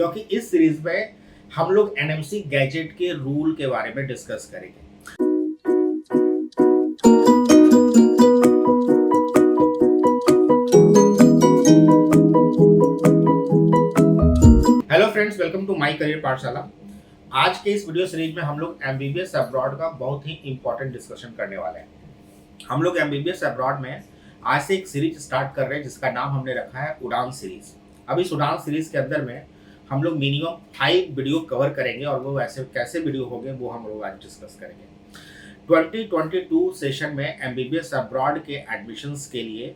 क्योंकि इस सीरीज में हम लोग एनएमसी गैजेट के रूल के बारे में डिस्कस करेंगे। Hello friends, welcome to my career Pathshala. आज के इस वीडियो सीरीज में हम लोग एमबीबीएस अब्रॉड का बहुत ही इंपॉर्टेंट डिस्कशन करने वाले हैं। हम लोग एमबीबीएस अब्रॉड में आज से एक सीरीज स्टार्ट कर रहे हैं जिसका नाम हमने रखा है उड़ान सीरीज। अब इस उड़ान सीरीज के अंदर में हम लोग मिनिमम 5 वीडियो कवर करेंगे और वो ऐसे कैसे वीडियो होंगे वो हम लोग आज डिस्कस करेंगे। 2022 सेशन में एमबीबीएस अब्रॉड के एडमिशन्स के लिए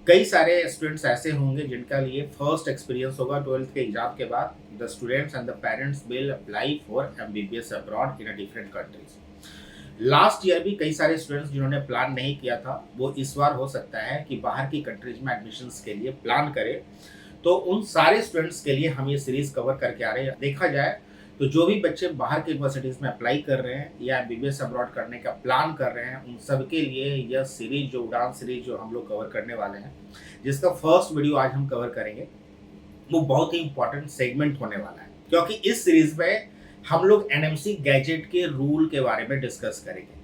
कई सारे स्टूडेंट्स ऐसे होंगे जिनका लिए फर्स्ट एक्सपीरियंस होगा 12th के एग्जाम के बाद। The students and the parents will apply for MBBS abroad in a different countries. Last year भी कई सारे स्टूडेंट्स जिन्होंने प्लान नहीं किया था वो इस बार हो सकता है कि बाहर की कंट्रीज में एडमिशन्स के लिए प्लान करें। तो उन सारे स्टूडेंट्स के लिए हम ये सीरीज कवर करके आ रहे हैं। देखा जाए तो जो भी बच्चे बाहर की यूनिवर्सिटीज़ में अप्लाई कर रहे हैं या एमबीबीएस अब्रॉड करने का प्लान कर रहे हैं उन सब के लिए यह सीरीज जो उड़ान सीरीज जो हम लोग कवर करने वाले हैं, जिसका फर्स्ट वीडियो आज हम कवर करेंगे, वो बहुत ही इंपॉर्टेंट सेगमेंट होने वाला है। क्योंकि इस सीरीज में हम लोग एनएमसी गैजेट के रूल के बारे में डिस्कस करेंगे।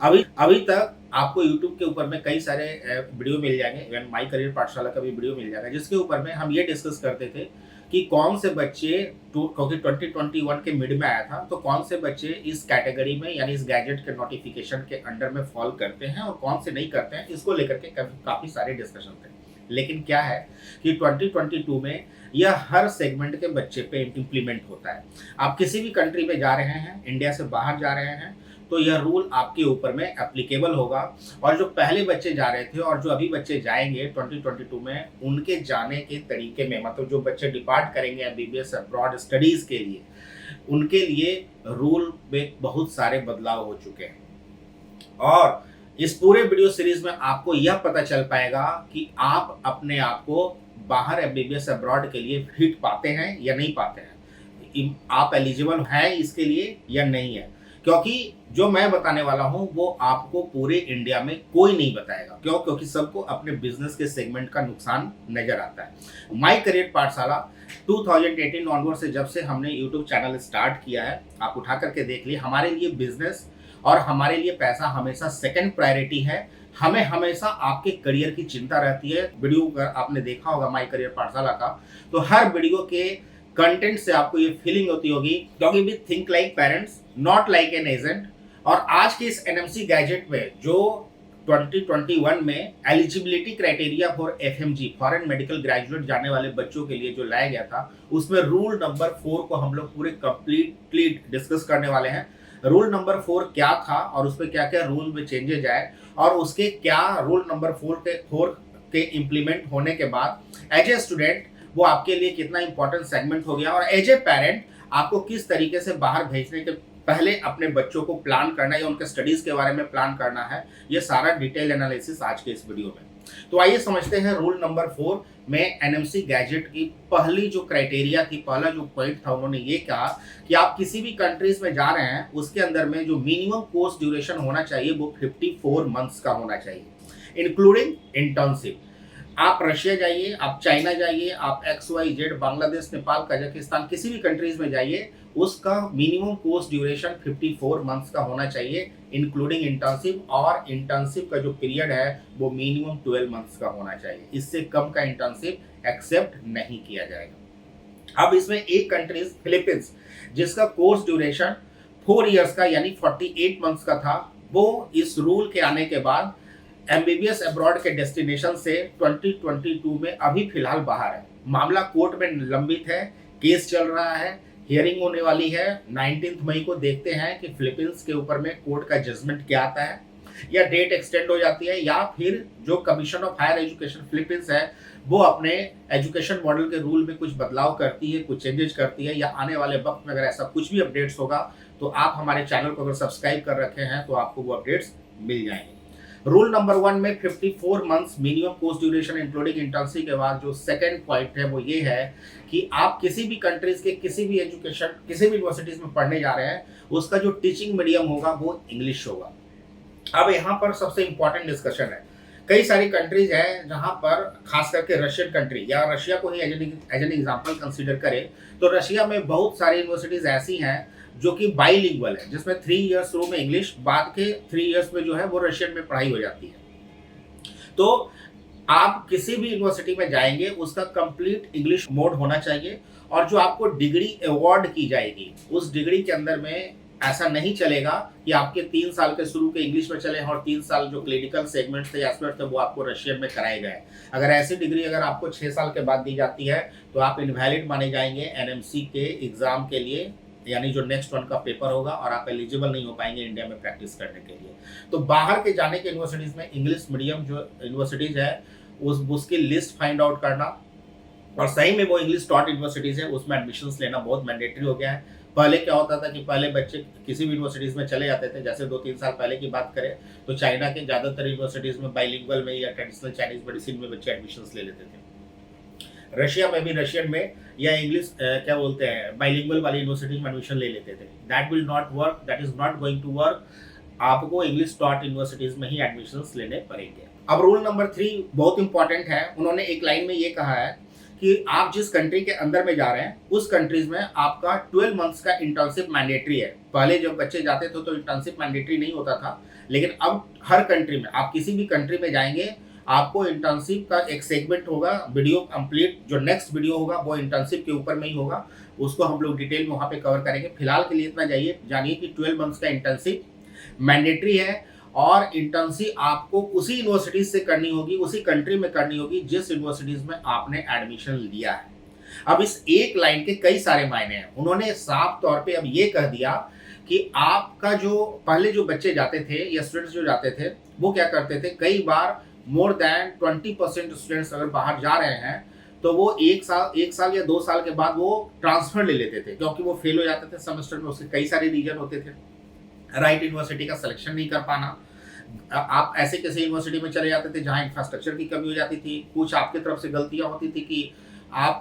अभी तक आपको YouTube के ऊपर में कई सारे वीडियो मिल जाएंगे, इवन माय करियर पाठशाला का भी वीडियो मिल जाएगा, जिसके ऊपर में हम ये डिस्कस करते थे कि कौन से बच्चे, क्योंकि 2021 के मिड में आया था, तो कौन से बच्चे इस कैटेगरी में यानी इस गैजेट के नोटिफिकेशन के अंडर में फॉल करते हैं और कौन से नहीं करते हैं, इसको लेकर के काफ़ी सारे डिस्कशन थे। लेकिन क्या है कि 2022 में यह हर सेगमेंट के बच्चे पे इम्प्लीमेंट होता है। आप किसी भी कंट्री में जा रहे हैं, इंडिया से बाहर जा रहे हैं, तो यह रूल आपके ऊपर में एप्लीकेबल होगा। और जो पहले बच्चे जा रहे थे और जो अभी बच्चे जाएंगे 2022 में, उनके जाने के तरीके में, मतलब जो बच्चे डिपार्ट करेंगे एमबीबीएस अब्रॉड स्टडीज़ के लिए, उनके लिए रूल में बहुत सारे बदलाव हो चुके हैं। और इस पूरे वीडियो सीरीज में आपको यह पता चल पाएगा कि आप अपने आप को बाहर एमबीबीएस अब्रॉड के लिए फिट पाते हैं या नहीं पाते हैं, आप एलिजिबल हैं इसके लिए या नहीं है। क्योंकि जो मैं बताने वाला हूं वो आपको पूरे इंडिया में कोई नहीं बताएगा। क्यों? क्योंकि सबको अपने बिजनेस के सेगमेंट का नुकसान नजर आता है। माय करियर पाठशाला 2018 ऑनवर्ड से जब से हमने यूट्यूब चैनल स्टार्ट किया है, आप उठा करके देख लिए, हमारे लिए बिजनेस और हमारे लिए पैसा हमेशा सेकंड प्रायोरिटी है। हमें हमेशा आपके करियर की चिंता रहती है। वीडियो अगर आपने देखा होगा माय करियर पाठशाला का, तो हर वीडियो के कंटेंट से आपको ये फीलिंग होती होगी, क्योंकि we think like parents not like an agent. और आज के इस एनएमसी गैजेट में जो 2021 में eligibility criteria for FMG, foreign medical graduate जाने वाले बच्चों के लिए जो लाया गया था, उसमें रूल नंबर 4 को हम लोग पूरे कंप्लीटली डिस्कस करने वाले हैं। रूल नंबर 4 क्या था और उस पर क्या क्या रूल में चेंजेज आए और उसके क्या रूल नंबर 4 के इम्प्लीमेंट होने के बाद एज ए स्टूडेंट वो आपके लिए कितना इंपॉर्टेंट सेगमेंट हो गया, और एज ए पेरेंट आपको किस तरीके से बाहर भेजने के पहले अपने बच्चों को प्लान करना है या उनके स्टडीज के बारे में प्लान करना है, ये सारा डिटेल एनालिसिस आज के इस वीडियो में। तो आइए समझते हैं रूल नंबर 4 में एनएमसी गैजेट की पहली जो क्राइटेरिया थी, पहला जो पॉइंट था, उन्होंने ये कहा कि आप किसी भी कंट्रीज में जा रहे हैं उसके अंदर में जो मिनिमम कोर्स ड्यूरेशन होना चाहिए वो 54 मंथ्स का होना चाहिए, इंक्लूडिंग इंटर्नशिप। आप रशिया जाइए, आप चाइना जाइए, आप XYZ, बांग्लादेश, नेपाल, कजाकिस्तान, किसी भी कंट्रीज में जाइए, उसका मिनिमम कोर्स ड्यूरेशन 54 मंथ्स का होना चाहिए, इंक्लूडिंग इंटर्नशिप। और इंटर्नशिप का जो पीरियड है वो मिनिमम 12 मंथ्स का होना चाहिए। इससे कम का इंटर्नशिप एक्सेप्ट नहीं किया जाएगा। अब इसमें एक कंट्री फिलीपींस, जिसका कोर्स ड्यूरेशन 4 इयर्स का यानी 48 मंथ्स का था, वो इस रूल के आने के बाद एमबीबीएस अब्रॉड के डेस्टिनेशन से 2022 में अभी फिलहाल बाहर है। मामला कोर्ट में लंबित है, केस चल रहा है, हियरिंग होने वाली है। 19 मई को देखते हैं कि फिलीपींस के ऊपर में कोर्ट का जजमेंट क्या आता है, या डेट एक्सटेंड हो जाती है, या फिर जो commission of higher education Philippines है वो अपने एजुकेशन मॉडल के रूल में कुछ बदलाव करती है, कुछ चेंजेस करती है, या आने वाले वक्त में अगर ऐसा कुछ भी अपडेट्स होगा तो आप हमारे चैनल को अगर सब्सक्राइब कर रखे हैं तो आपको वो अपडेट्स मिल जाएंगे। रूल नंबर 1 में 54 months minimum course duration including internship के बाद जो सेकंड पॉइंट है वो ये है कि आप किसी भी कंट्रीज के किसी भी यूनिवर्सिटीज में पढ़ने जा रहे हैं, उसका जो टीचिंग मीडियम होगा वो इंग्लिश होगा। अब यहाँ पर सबसे इंपॉर्टेंट डिस्कशन है कई सारी कंट्रीज हैं जहां पर खास करके रशियन कंट्री या रशिया को ही एज एन एग्जाम्पल कंसिडर करें तो रशिया में बहुत सारी यूनिवर्सिटीज ऐसी हैं जो कि बाईलिंगुअल है, जिसमें 3 इयर्स शुरू में इंग्लिश, बाद के 3 इयर्स में जो है वो रशियन में पढ़ाई हो जाती है। तो आप किसी भी यूनिवर्सिटी में जाएंगे उसका कंप्लीट इंग्लिश मोड होना चाहिए, और जो आपको डिग्री अवार्ड की जाएगी उस डिग्री के अंदर में ऐसा नहीं चलेगा कि आपके 3 साल के शुरू के इंग्लिश में चले और 3 साल जो क्लिनिकल सेगमेंट थे एस्पेक्ट थे वो आपको रशियन में कराए गए। अगर ऐसी डिग्री अगर आपको 6 साल के बाद दी जाती है तो आप इनवैलिड माने जाएंगे एनएमसी के एग्जाम के लिए, यानी जो नेक्स्ट वन का पेपर होगा, और आप एलिजिबल नहीं हो पाएंगे इंडिया में प्रैक्टिस करने के लिए। तो बाहर के जाने के यूनिवर्सिटीज़ में इंग्लिश मीडियम जो यूनिवर्सिटीज़ है उसकी लिस्ट फाइंड आउट करना, और सही में वो इंग्लिश टॉट यूनिवर्सिटीज़ है उसमें एडमिशन्स लेना बहुत मैंडेटरी हो गया है। पहले क्या होता था कि पहले बच्चे किसी भी यूनिवर्सिटीज़ में चले जाते थे, जैसे 2-3 साल पहले की बात करें तो चाइना के ज़्यादातर यूनिवर्सिटीज़ में बाइलिंगुअल में या ट्रेडिशनल चाइनीज मेडिसिन में बच्चे एडमिशन्स ले लेते थे। रशिया में भी रशियन में या इंग्लिश क्या बोलते हैं बाइलिंगुअल वाली यूनिवर्सिटी में एडमिशन ले लेते थे। That will not work, that is not going to work. आपको इंग्लिश टॉट यूनिवर्सिटीज में ही एडमिशन्स लेने पड़ेंगे। अब रूल नंबर 3 बहुत इंपॉर्टेंट है। उन्होंने एक लाइन में ये कहा है कि आप जिस कंट्री के अंदर में जा रहे हैं उस कंट्रीज में आपका 12 मंथ्स का इंटर्नशिप मैंडेटरी है। पहले जब बच्चे जाते थे तो इंटर्नशिप मैंडेटरी नहीं होता था, लेकिन अब हर कंट्री में आप किसी भी कंट्री में जाएंगे आपको इंटर्नशिप का एक सेगमेंट होगा, वीडियो कंप्लीट जो नेक्स्ट वीडियो होगा वो इंटर्नशिप के ऊपर में ही होगा, उसको हम लोग डिटेल में वहाँ पे कवर करेंगे। फिलहाल के लिए इतना जानिए कि 12 मंथ्स का इंटर्नशिप मैंडेटरी है, और इंटर्नशिप आपको उसी यूनिवर्सिटीज से करनी होगी, उसी कंट्री में करनी होगी जिस यूनिवर्सिटीज में आपने एडमिशन लिया है। अब इस एक लाइन के कई सारे मायने हैं। उन्होंने साफ तौर पे अब ये कह दिया कि आपका जो पहले जो बच्चे जाते थे या स्टूडेंट्स जो जाते थे वो क्या करते थे, कई बार मोर देन 20% स्टूडेंट्स अगर बाहर जा रहे हैं तो वो एक साल या 2 साल के बाद वो ट्रांसफर ले लेते थे, क्योंकि वो फेल हो जाते थे सेमेस्टर में। उसके कई सारे रीजन होते थे, राइट यूनिवर्सिटी का सिलेक्शन नहीं कर पाना, आप ऐसे किसी यूनिवर्सिटी में चले जाते थे जहाँ इंफ्रास्ट्रक्चर की कमी हो जाती थी, कुछ आपकी तरफ से गलतियाँ होती थी कि आप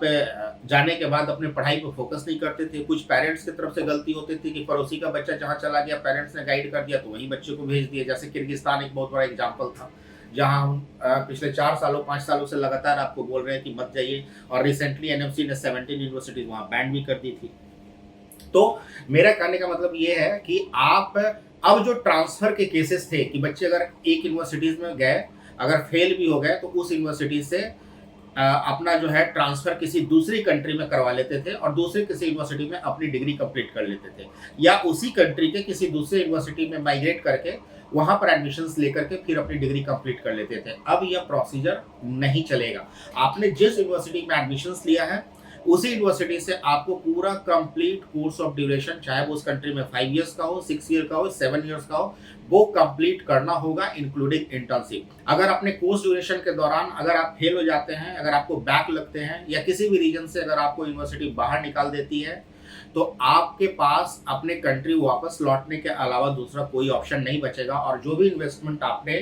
जाने के बाद अपने पढ़ाई पर फोकस नहीं करते थे, कुछ पेरेंट्स की तरफ से गलती होती थी कि पड़ोसी का बच्चा जहाँ चला गया पेरेंट्स ने गाइड कर दिया तो वहीं बच्चे को भेज दिया। जैसे किर्गिस्तान एक बहुत बड़ा एग्जाम्पल था, जहाँ हम पिछले 5 सालों से लगातार आपको बोल रहे हैं कि मत जाइए, और रिसेंटली एनएमसी ने 17 यूनिवर्सिटीज वहाँ बैन भी कर दी थी। तो मेरा कहने का मतलब ये है कि आप अब जो ट्रांसफर के केसेस थे कि बच्चे अगर एक यूनिवर्सिटीज में गए अगर फेल भी हो गए तो उस यूनिवर्सिटी से अपना जो है ट्रांसफर किसी दूसरी कंट्री में करवा लेते थे और दूसरी किसी यूनिवर्सिटी में अपनी डिग्री कंप्लीट कर लेते थे, या उसी कंट्री के किसी दूसरे यूनिवर्सिटी में माइग्रेट करके वहां पर एडमिशन्स लेकर के फिर अपनी डिग्री कंप्लीट कर लेते थे। अब यह प्रोसीजर नहीं चलेगा। आपने जिस यूनिवर्सिटी में एडमिशन्स लिया है उसी यूनिवर्सिटी से आपको पूरा कंप्लीट कोर्स ऑफ ड्यूरेशन, चाहे वो उस कंट्री में 5 इयर्स का हो, 6 ईयर का हो, 7 इयर्स का हो, वो कंप्लीट करना होगा इंक्लूडिंग इंटर्नशिप। अगर अपने कोर्स ड्यूरेशन के दौरान अगर आप फेल हो जाते हैं, अगर आपको बैक लगते हैं, या किसी भी रीजन से अगर आपको यूनिवर्सिटी बाहर निकाल देती है, तो आपके पास अपने कंट्री वापस लौटने के अलावा दूसरा कोई ऑप्शन नहीं बचेगा। और जो भी इन्वेस्टमेंट आपने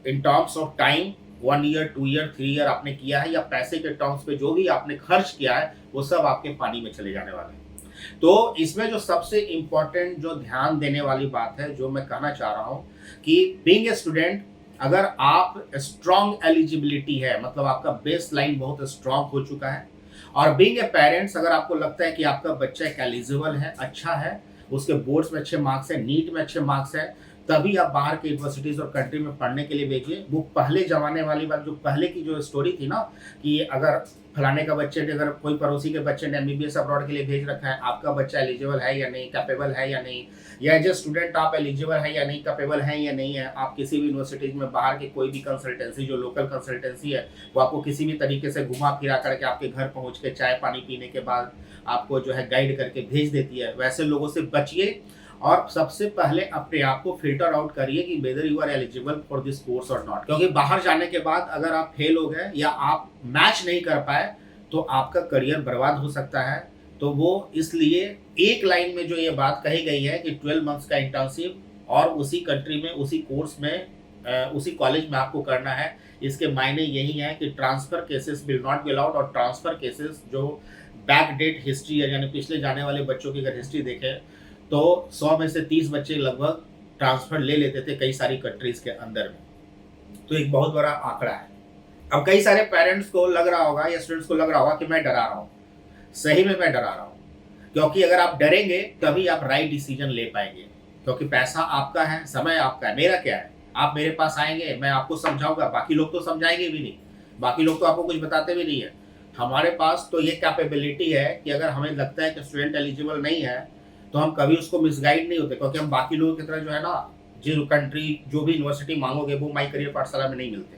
in terms of time 1 year, 2 year, 3 year आपने किया है, या पैसे के टर्म्स पे जो भी आपने खर्च किया है वो सब आपके पानी में चले जाने वाले हैं। तो इसमें जो सबसे इम्पोर्टेंट जो ध्यान देने वाली बात है, जो मैं कहना चाह रहा हूँ कि बीइंग ए स्टूडेंट, अगर आप स्ट्रॉन्ग एलिजिबिलिटी है, मतलब आपका बेस लाइन बहुत स्ट्रॉन्ग हो चुका है, और बीइंग ए पेरेंट्स अगर आपको लगता है कि आपका बच्चा एक एलिजिबल है, अच्छा है, उसके बोर्ड्स में अच्छे मार्क्स है, नीट में अच्छे मार्क्स है, तभी आप बाहर के यूनिवर्सिटीज़ और कंट्री में पढ़ने के लिए भेजिए। वो पहले जमाने वाली बात, जो पहले की जो स्टोरी थी ना कि अगर फलाने का बच्चे ने, अगर कोई पड़ोसी के बच्चे ने एमबीबीएस अब्रॉड के लिए भेज रखा है, आपका बच्चा एलिजिबल है या नहीं, कैपेबल है या नहीं, या एज ए स्टूडेंट आप एलिजिबल है या नहीं, कैपेबल है या नहीं है, आप किसी भी यूनिवर्सिटीज़ में बाहर की कोई भी कंसल्टेंसी जो लोकल कंसल्टेंसी है वो आपको किसी भी तरीके से घुमा फिरा करके आपके घर पहुँच के चाय पानी पीने के बाद आपको जो है गाइड करके भेज देती है, वैसे लोगों से बचिए। और सबसे पहले अपने आप को फिल्टर आउट करिए कि whether you are eligible for this course और नॉट, क्योंकि बाहर जाने के बाद अगर आप फेल हो गए या आप मैच नहीं कर पाए तो आपका करियर बर्बाद हो सकता है। तो वो इसलिए एक लाइन में जो ये बात कही गई है कि 12 मंथ्स का इंटर्नशिप और उसी कंट्री में, उसी कोर्स में, उसी कॉलेज में आपको करना है, इसके मायने यही है कि transfer cases will not be allowed. और ट्रांसफर केसेस जो बैक डेट हिस्ट्री है, यानी पिछले जाने वाले बच्चों की अगर हिस्ट्री देखें तो 100 में से 30 बच्चे लगभग ट्रांसफर ले लेते थे कई सारी कंट्रीज के अंदर में। तो एक बहुत बड़ा आंकड़ा है। अब कई सारे पेरेंट्स को लग रहा होगा या स्टूडेंट्स को लग रहा होगा कि मैं डरा रहा हूँ। सही में मैं डरा रहा हूँ, क्योंकि अगर आप डरेंगे तभी आप राइट डिसीजन ले पाएंगे। क्योंकि पैसा आपका है, समय आपका है, मेरा क्या है। आप मेरे पास आएंगे, मैं आपको समझाऊंगा, बाकी लोग तो समझाएंगे भी नहीं, बाकी लोग तो आपको कुछ बताते भी नहीं है। हमारे पास तो ये कैपेबिलिटी है कि अगर हमें लगता है कि स्टूडेंट एलिजिबल नहीं है तो हम कभी उसको मिसगाइड नहीं होते, क्योंकि हम बाकी लोगों की तरह जो है ना, जो कंट्री जो भी यूनिवर्सिटी मांगोगे वो माई करियर पाठशाला में नहीं मिलते।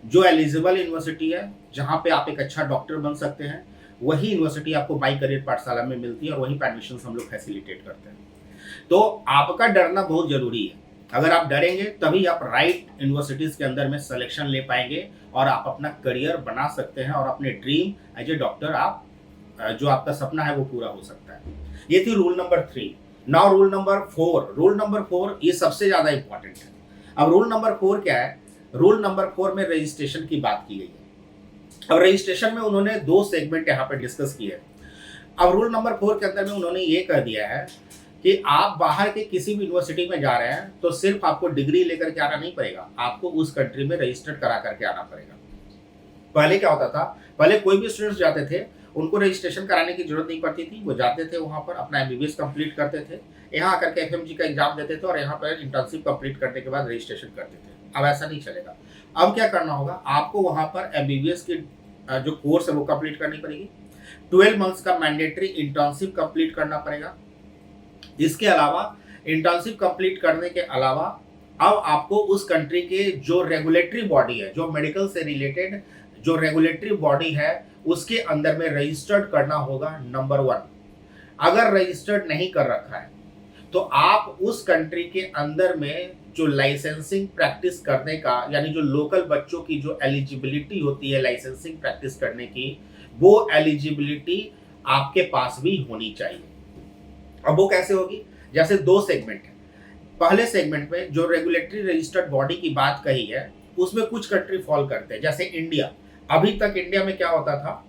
जो एलिजिबल यूनिवर्सिटी है जहाँ पे आप एक अच्छा डॉक्टर बन सकते हैं, वही यूनिवर्सिटी आपको माई करियर पाठशाला में मिलती है और वहीं पर एडमिशन हम लोग फैसिलिटेट करते हैं। तो आपका डरना बहुत जरूरी है। अगर आप डरेंगे तभी आप राइट यूनिवर्सिटीज के अंदर में सिलेक्शन ले पाएंगे और आप अपना करियर बना सकते हैं और अपने ड्रीम एज ए डॉक्टर आप जो आपका सपना है वो पूरा हो सकता है। ये थी rule number 3। Now rule number 4। Rule number 4 ये सबसे ज्यादा इंपॉर्टेंट है। अब रूल नंबर 4 क्या है? रूल नंबर 4 में रजिस्ट्रेशन की बात की गई है। अब रजिस्ट्रेशन में उन्होंने 2 सेगमेंट यहाँ पे डिस्कस किए। अब रूल नंबर 4 के अंदर में उन्होंने ये कह दिया है कि आप बाहर के किसी भी यूनिवर्सिटी में जा रहे हैं तो सिर्फ आपको डिग्री लेकर के आना नहीं पड़ेगा, आपको उस कंट्री में रजिस्टर्ड करा करके आना पड़ेगा। पहले क्या होता था, पहले कोई भी स्टूडेंट्स जाते थे उनको रजिस्ट्रेशन कराने की जरूरत नहीं पड़ती थी। वो जाते थे वहाँ पर अपना एमबीबीएस कंप्लीट करते थे, यहाँ आकर के एफएमजी का एग्जाम देते थे और यहाँ पर इंटर्नशिप कंप्लीट करने के बाद रजिस्ट्रेशन करते थे। अब ऐसा नहीं चलेगा। अब क्या करना होगा, आपको वहाँ पर एमबीबीएस की जो कोर्स है वो कंप्लीट करनी पड़ेगी। 12 मंथ्स का मैंडेटरी इंटर्नशिप कंप्लीट करना पड़ेगा। इसके अलावा इंटर्नशिप कंप्लीट करने के अलावा अब आपको उस कंट्री के जो रेगुलेटरी बॉडी है, जो मेडिकल से रिलेटेड जो रेगुलेटरी बॉडी है, उसके अंदर में रजिस्टर्ड करना होगा। नंबर 1, अगर रजिस्टर्ड नहीं कर रखा है तो आप उस कंट्री के अंदर में जो लाइसेंसिंग प्रैक्टिस करने का, यानी जो लोकल बच्चों की जो एलिजिबिलिटी होती है लाइसेंसिंग प्रैक्टिस करने की, वो एलिजिबिलिटी आपके पास भी होनी चाहिए। अब वो कैसे होगी? जैसे 2 सेगमेंट है। पहले सेगमेंट में जो रेगुलेटरी रजिस्टर्ड बॉडी की बात कही है उसमें कुछ कंट्री फॉल करते हैं, जैसे इंडिया। अभी तक इंडिया में क्या होता था,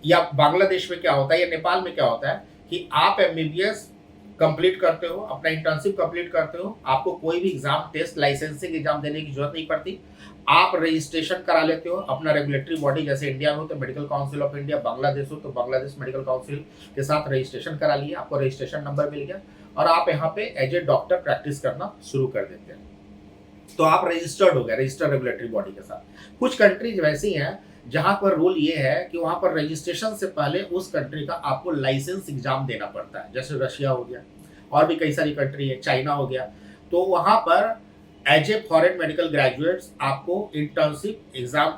या बांग्लादेश में क्या होता है, या नेपाल में क्या होता है कि आप एमबीबीएस कंप्लीट करते हो, अपना इंटर्नशिप कंप्लीट करते हो, आपको कोई भी एग्जाम टेस्ट लाइसेंसिंग एग्जाम देने की जरूरत नहीं पड़ती। आप रजिस्ट्रेशन करा लेते हो अपना रेगुलेटरी बॉडी, जैसे इंडिया में हो तो medical council of India, Bangladesh हो तो बांग्लादेश मेडिकल काउंसिल के साथ रजिस्ट्रेशन करा लिया, आपको रजिस्ट्रेशन नंबर मिल गया और आप यहाँ पे एज ए डॉक्टर प्रैक्टिस करना शुरू कर देते हैं। तो आप रजिस्टर्ड हो गए रजिस्टर्ड रेगुलेटरी बॉडी के साथ। कुछ कंट्रीज वैसी हैं जहां पर रूल ये है कि वहां पर रजिस्ट्रेशन से पहले उस कंट्री का आपको लाइसेंस एग्जाम देना पड़ता है, जैसे रशिया हो गया और भी कई सारी कंट्री है, चाइना हो गया। तो वहां पर as a foreign medical graduates आपको इंटर्नशिप एग्जाम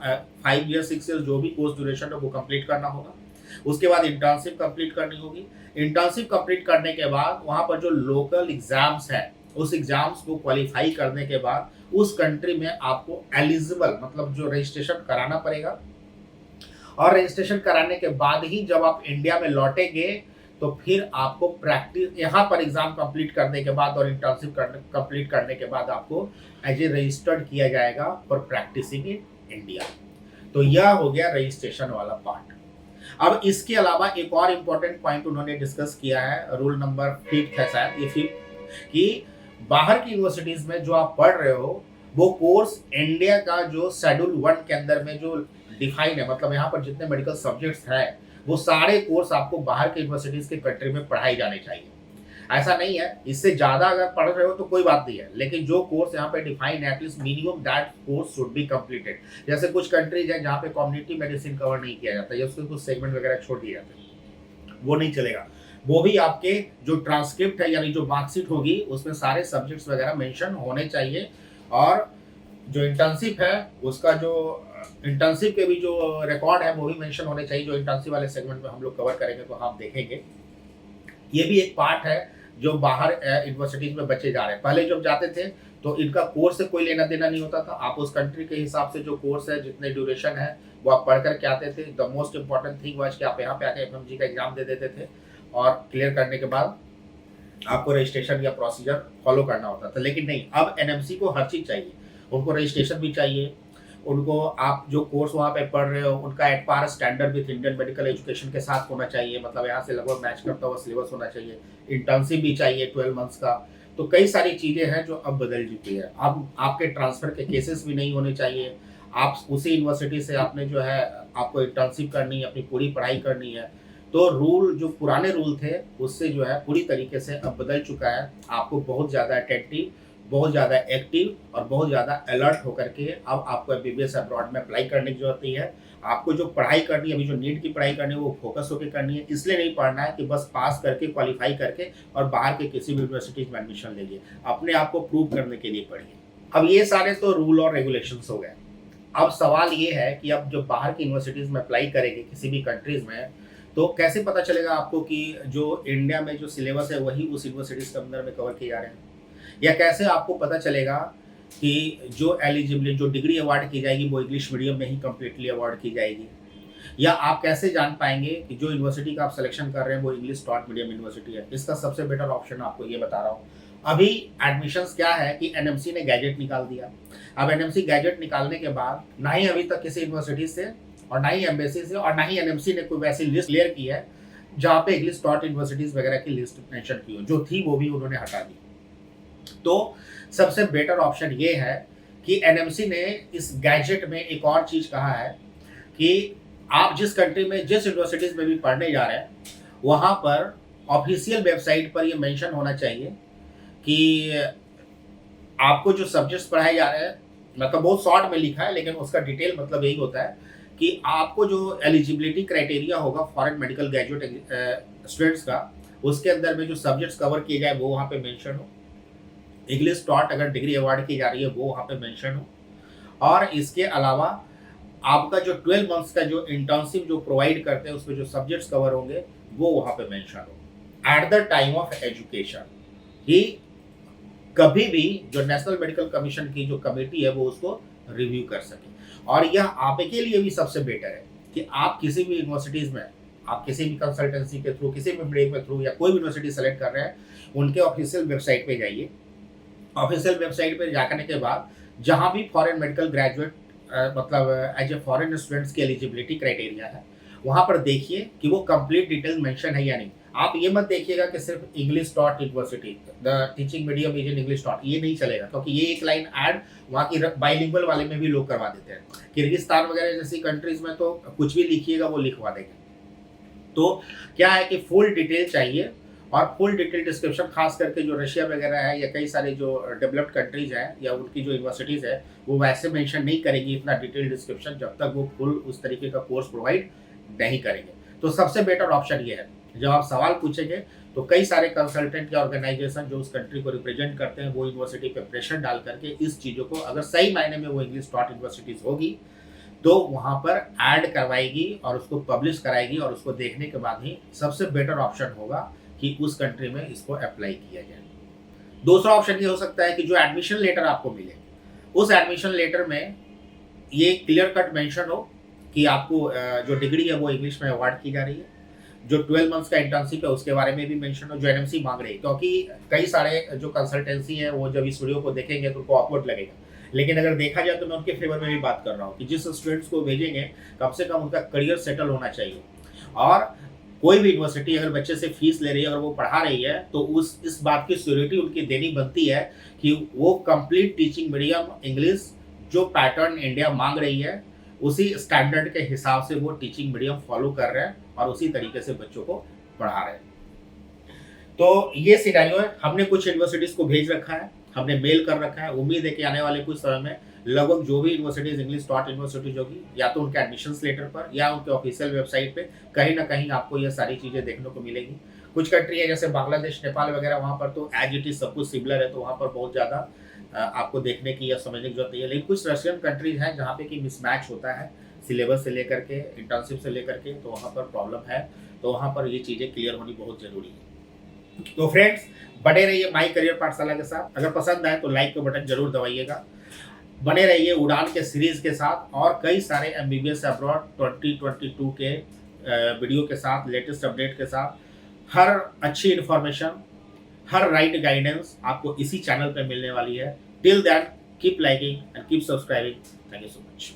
5 ईयर 6 ईयर जो भी कोर्स ड्यूरेशन है वो कंप्लीट करना होगा। उसके बाद इंटर्नशिप कंप्लीट करनी होगी। इंटर्नशिप कंप्लीट करने के बाद वहां पर जो लोकल एग्जाम्स है उस एग्जाम्स को क्वालिफाई करने के बाद उस कंट्री में आपको एलिजिबल मतलब जो रजिस्ट्रेशन कराना पड़ेगा। और रजिस्ट्रेशन कराने के बाद ही जब आप इंडिया में लौटेंगे तो फिर आपको प्रैक्टिस यहाँ पर एग्जाम कंप्लीट करने के बाद और इंटर्नशिप कंप्लीट करने के बाद आपको एज ए रजिस्टर्ड किया जाएगा फॉर प्रैक्टिसिंग इन इंडिया। तो यह हो गया रजिस्ट्रेशन वाला पार्ट। अब इसके अलावा एक और इम्पोर्टेंट पॉइंट उन्होंने डिस्कस किया है, रूल नंबर 5 है शायद ये 5, कि बाहर की यूनिवर्सिटीज में जो आप पढ़ रहे हो वो कोर्स इंडिया का जो शेड्यूल 1 के अंदर में जो डिफाइन है, मतलब यहाँ पर जितने मेडिकल सब्जेक्ट्स हैं वो सारे कोर्स आपको बाहर के यूनिवर्सिटीज के कंट्री में पढ़ाई जाने चाहिए। ऐसा नहीं है, इससे ज्यादा अगर पढ़ रहे हो तो कोई बात नहीं है, लेकिन जो कोर्स यहाँ पे डिफाइन है at least minimum that course should be completed. जैसे कुछ कंट्रीज हैं जहाँ पे कम्युनिटी मेडिसिन कवर नहीं किया जाता या उसके कुछ सेगमेंट वगैरह छोड़ दिए जाते हैं, वो नहीं चलेगा। वो भी आपके जो ट्रांसक्रिप्ट है यानी जो मार्कशीट होगी उसमें सारे सब्जेक्ट्स वगैरह मेंशन होने चाहिए। और जो इंटर्नशिप है उसका जो इंटर्नशिप के भी जो रिकॉर्ड है वो भी मेंशन होने चाहिए, जो इंटर्नशिप वाले सेगमेंट में हम लोग कवर करेंगे तो आप देखेंगे। ये भी एक पार्ट है जो बाहर यूनिवर्सिटीज में बच्चे जा रहे हैं। पहले जब जाते थे तो इनका कोर्स से कोई लेना देना नहीं होता था, आप उस कंट्री के हिसाब से जो कोर्स है जितने ड्यूरेशन है वो आप पढ़ करके आते थे। The most important thing was कि आप यहाँ पे आके एफएमजी का एग्जाम दे देते थे और क्लियर करने के बाद आपको रजिस्ट्रेशन या प्रोसीजर फॉलो करना होता था। लेकिन नहीं, अब एनएमसी को हर चीज़ चाहिए, उनको रजिस्ट्रेशन भी चाहिए, उनको आप जो कोर्स वहाँ पे पढ़ रहे हो उनका at par standard with Indian medical education के साथ होना चाहिए, मतलब यहाँ से लगभग मैच करता हुआ सिलेबस होना चाहिए। इंटर्नशिप भी चाहिए 12 मंथ्स का, तो कई सारी चीज़ें हैं जो अब बदल चुकी है। अब आपके ट्रांसफ़र के केसेस भी नहीं होने चाहिए। आप उसी यूनिवर्सिटी से आपने जो है आपको इंटर्नशिप करनी है, अपनी पूरी पढ़ाई करनी है। तो रूल जो पुराने रूल थे उससे जो है पूरी तरीके से अब बदल चुका है। आपको बहुत ज़्यादा अटेंटिव, बहुत ज़्यादा एक्टिव और बहुत ज़्यादा अलर्ट होकर के अब आपको एमबीबीएस अब्रॉड में अप्लाई करने की ज़रूरत नहीं है। आपको जो पढ़ाई करनी है, अभी जो नीट की पढ़ाई करनी है वो फोकस होकर करनी है। इसलिए नहीं पढ़ना है कि बस पास करके क्वालिफाई करके और बाहर के किसी भी यूनिवर्सिटीज़ में एडमिशन ले लिए। अपने आप को प्रूव करने के लिए पढ़िए। अब ये सारे तो रूल और रेगुलेशंस हो गए। अब सवाल ये है कि अब जो बाहर की यूनिवर्सिटीज़ में अप्लाई करेंगे किसी भी कंट्रीज़ में, तो कैसे पता चलेगा आपको कि जो इंडिया में जो सिलेबस है वही उस यूनिवर्सिटीज़ के अंदर में कवर किए जा रहे हैं? या कैसे आपको पता चलेगा कि जो एलिजिबिलिटी जो डिग्री अवार्ड की जाएगी वो इंग्लिश मीडियम में ही कंप्लीटली अवार्ड की जाएगी? या आप कैसे जान पाएँगे कि जो यूनिवर्सिटी का आप सिलेक्शन कर रहे हैं वो इंग्लिश टॉट मीडियम यूनिवर्सिटी है? इसका सबसे बेटर ऑप्शन आपको ये बता रहा हूँ। अभी एडमिशन्स क्या है कि एनएमसी ने गैजेट निकाल दिया। अब एनएमसी गैजेट निकालने के बाद ना ही अभी तक किसी यूनिवर्सिटी से और ना ही एम्बेसी से और ना ही एनएमसी ने कोई वैसी लिस्ट क्लियर की है जहाँ पे इंग्लिश टॉट यूनिवर्सिटीज़ वगैरह की लिस्ट मेंशन की हो। जो थी वो भी उन्होंने हटा दी। तो सबसे बेटर ऑप्शन ये है कि एनएमसी ने इस गैजेट में एक और चीज़ कहा है कि आप जिस कंट्री में जिस यूनिवर्सिटीज़ में भी पढ़ने जा रहे हैं वहाँ पर ऑफिशियल वेबसाइट पर ये मेंशन होना चाहिए कि आपको जो सब्जेक्ट्स पढ़ाए जा रहे हैं, मतलब बहुत शॉर्ट में लिखा है लेकिन उसका डिटेल मतलब यही होता है कि आपको जो एलिजिबिलिटी क्राइटेरिया होगा फॉरेन मेडिकल ग्रेजुएट स्टूडेंट्स का, उसके अंदर में जो सब्जेक्ट्स कवर किए जाए वो वहाँ पे मेंशन हो। इंग्लिश टॉट अगर डिग्री अवार्ड की जा रही है वो वहाँ पे मेंशन हो। और इसके अलावा आपका जो 12 मंथ्स का जो इंटर्नशिप जो प्रोवाइड करते हैं उसमें जो सब्जेक्ट्स कवर होंगे वो वहाँ पे मेंशन हो at the time of education, कि कभी भी जो नेशनल मेडिकल कमीशन की जो कमेटी है वो उसको रिव्यू कर सके। और यह आपके लिए भी सबसे बेटर है कि आप किसी भी यूनिवर्सिटीज़ में, आप किसी भी कंसल्टेंसी के थ्रू, किसी भी ब्रेक के थ्रू या कोई भी यूनिवर्सिटी सेलेक्ट कर रहे हैं, उनके ऑफिशियल वेबसाइट पे जाइए। ऑफिशियल वेबसाइट पे जाने के बाद जहाँ भी फॉरेन मेडिकल ग्रेजुएट मतलब एज ए फॉरेन स्टूडेंट्स की एलिजिबिलिटी क्राइटेरिया है वहाँ पर देखिए कि वो कंप्लीट डिटेल मेंशन है या नहीं। आप ये मत देखिएगा कि सिर्फ English taught university the teaching medium is in English taught, ये नहीं चलेगा क्योंकि ये एक लाइन ऐड वहाँ की बाइलिंगुअल वाले में भी लोग करवा देते हैं। किर्गिस्तान वगैरह जैसी कंट्रीज में तो कुछ भी लिखिएगा वो लिखवा देंगे। तो क्या है कि फुल डिटेल चाहिए और फुल डिटेल डिस्क्रिप्शन, खास करके जो रशिया वगैरह है या कई सारे जो डेवलप्ड कंट्रीज हैं या उनकी जो यूनिवर्सिटीज़ है वो वैसे मेंशन नहीं करेगी इतना डिटेल डिस्क्रिप्शन जब तक वो फुल उस तरीके का कोर्स प्रोवाइड नहीं करेंगे। तो सबसे बेटर ऑप्शन ये है, जब आप सवाल पूछेंगे तो कई सारे कंसल्टेंट या ऑर्गेनाइजेशन जो उस कंट्री को रिप्रेजेंट करते हैं वो यूनिवर्सिटी पे प्रेशर डाल करके इस चीज़ों को, अगर सही मायने में वो इंग्लिश टॉट यूनिवर्सिटीज़ होगी तो वहाँ पर ऐड करवाएगी और उसको पब्लिश कराएगी और उसको देखने के बाद ही सबसे बेटर ऑप्शन होगा कि उस कंट्री में इसको अप्लाई किया जाए। दूसरा ऑप्शन ये हो सकता है कि जो एडमिशन लेटर आपको मिले उस एडमिशन लेटर में ये क्लियर कट मेंशन हो कि आपको जो डिग्री है वो इंग्लिश में अवार्ड की जा रही है। जो 12 मंथ्स का इंटर्नशिप है उसके बारे में भी मेंशन हो जो एनएमसी मांग रही है, क्योंकि कई सारे जो कंसल्टेंसी है वो जब इस वीडियो को देखेंगे तो उनको ऑकवर्ड लगेगा, लेकिन अगर देखा जाए तो मैं उनके फेवर में भी बात कर रहा हूँ कि जिस स्टूडेंट्स को भेजेंगे कम से कम उनका करियर सेटल होना चाहिए। और कोई भी यूनिवर्सिटी अगर बच्चे से फीस ले रही है, अगर वो पढ़ा रही है तो उस इस बात की श्योरिटी उनकी देनी बनती है कि वो कंप्लीट टीचिंग मीडियम इंग्लिश जो पैटर्न इंडिया मांग रही है उसी स्टैंडर्ड के हिसाब से वो टीचिंग मीडियम फॉलो कर रहे हैं और उसी तरीके से बच्चों को पढ़ा रहे हैं। तो ये सिनेरियो है। हमने कुछ यूनिवर्सिटीज़ को भेज रखा है, हमने मेल कर रखा है। उम्मीद है कि आने वाले कुछ समय में लगभग जो भी यूनिवर्सिटीज़ इंग्लिश टॉट यूनिवर्सिटीज होगी या तो उनके एडमिशन्स लेटर पर या उनके ऑफिशियल वेबसाइट पे कहीं ना कहीं आपको ये सारी चीज़ें देखने को मिलेगी। कुछ कंट्री है जैसे बांग्लादेश, नेपाल वगैरह, वहाँ पर तो एज इट इज सब कुछ सिमिलर है, तो वहाँ पर बहुत ज़्यादा आपको देखने की या समझने की जरूरत नहीं है। लेकिन कुछ रशियन कंट्रीज हैं जहाँ पे कि मिसमैच होता है सिलेबस से लेकर के, इंटर्नशिप से लेकर के, तो वहाँ पर प्रॉब्लम है। तो वहाँ पर ये चीज़ें क्लियर होनी बहुत ज़रूरी है। तो फ्रेंड्स, बने रहिए माई करियर पाठशाला के साथ। अगर पसंद आए तो लाइक का बटन जरूर दबाइएगा। बने रहिए उड़ान के सीरीज के साथ और कई सारे एमबीबीएस अब्रॉड 2022 के वीडियो के साथ, लेटेस्ट अपडेट के साथ। हर अच्छी इन्फॉर्मेशन, हर राइट गाइडेंस आपको इसी चैनल पे मिलने वाली है। Till that keep liking and keep subscribing. Thank you so much.